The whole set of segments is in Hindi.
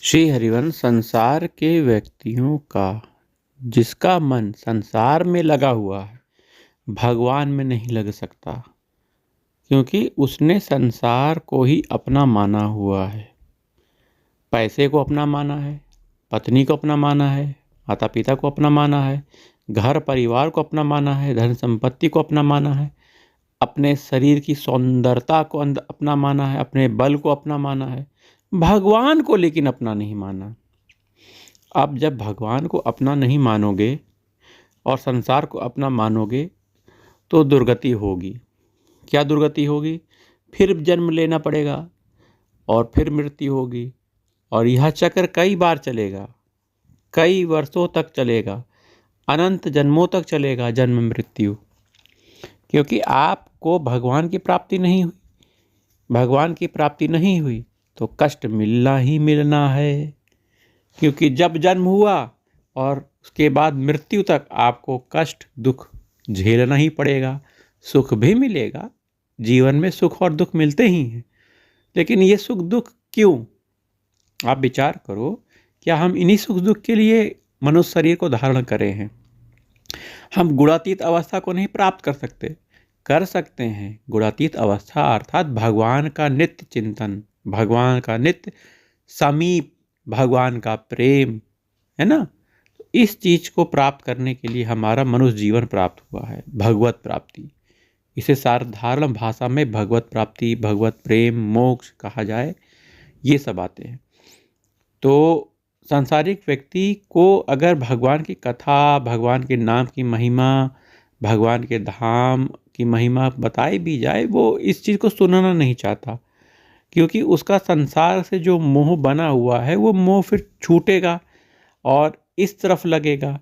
श्री हरिवंश संसार के व्यक्तियों का जिसका मन संसार में लगा हुआ है भगवान में नहीं लग सकता, क्योंकि उसने संसार को ही अपना माना हुआ है। पैसे को अपना माना है, पत्नी को अपना माना है, माता पिता को अपना माना है, घर परिवार को अपना माना है, धन संपत्ति को अपना माना है, अपने शरीर की सौंदर्यता को अपना माना है, अपने बल को अपना माना है। भगवान को लेकिन अपना नहीं माना। अब जब भगवान को अपना नहीं मानोगे और संसार को अपना मानोगे तो दुर्गति होगी। क्या दुर्गति होगी? फिर जन्म लेना पड़ेगा और फिर मृत्यु होगी, और यह चक्र कई बार चलेगा, कई वर्षों तक चलेगा, अनंत जन्मों तक चलेगा, जन्म मृत्यु। क्योंकि आपको भगवान की प्राप्ति नहीं हुई। भगवान की प्राप्ति नहीं हुई तो कष्ट मिलना ही मिलना है। क्योंकि जब जन्म हुआ और उसके बाद मृत्यु तक आपको कष्ट दुख झेलना ही पड़ेगा। सुख भी मिलेगा, जीवन में सुख और दुख मिलते ही हैं, लेकिन ये सुख दुख क्यों? आप विचार करो, क्या हम इन्हीं सुख दुख के लिए मनुष्य शरीर को धारण करें हैं? हम गुणातीत अवस्था को नहीं प्राप्त कर सकते? कर सकते हैं। गुणातीत अवस्था अर्थात भगवान का नित्य चिंतन, भगवान का नित्य समीप, भगवान का प्रेम, है ना? तो इस चीज को प्राप्त करने के लिए हमारा मनुष्य जीवन प्राप्त हुआ है, भगवत प्राप्ति। इसे साधारण भाषा में भगवत प्राप्ति, भगवत प्रेम, मोक्ष कहा जाए, ये सब आते हैं। तो सांसारिक व्यक्ति को अगर भगवान की कथा, भगवान के नाम की महिमा, भगवान के धाम की महिमा बताई भी जाए, वो इस चीज़ को सुनना नहीं चाहता, क्योंकि उसका संसार से जो मोह बना हुआ है वो मोह फिर छूटेगा और इस तरफ लगेगा,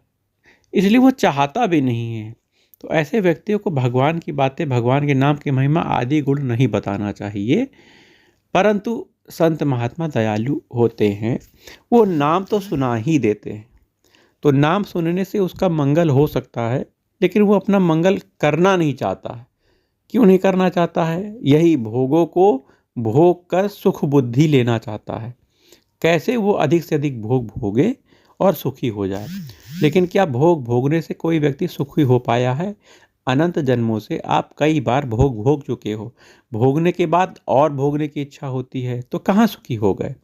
इसलिए वो चाहता भी नहीं है। तो ऐसे व्यक्तियों को भगवान की बातें, भगवान के नाम की महिमा आदि गुण नहीं बताना चाहिए। परंतु संत महात्मा दयालु होते हैं, वो नाम तो सुना ही देते हैं। तो नाम सुनने से उसका मंगल हो सकता है, लेकिन वो अपना मंगल करना नहीं चाहता है। क्यों नहीं करना चाहता है? यही भोगों को भोग कर सुख बुद्धि लेना चाहता है। कैसे वो अधिक से अधिक भोग भोगे और सुखी हो जाए। लेकिन क्या भोग भोगने से कोई व्यक्ति सुखी हो पाया है? अनंत जन्मों से आप कई बार भोग भोग चुके हो। भोगने के बाद और भोगने की इच्छा होती है, तो कहाँ सुखी हो गए?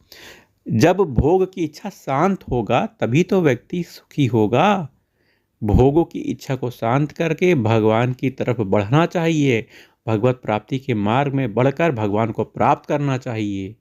जब भोग की इच्छा शांत होगा तभी तो व्यक्ति सुखी होगा। भोगों की इच्छा को शांत करके भगवान की तरफ बढ़ना चाहिए। भगवत प्राप्ति के मार्ग में बढ़कर भगवान को प्राप्त करना चाहिए।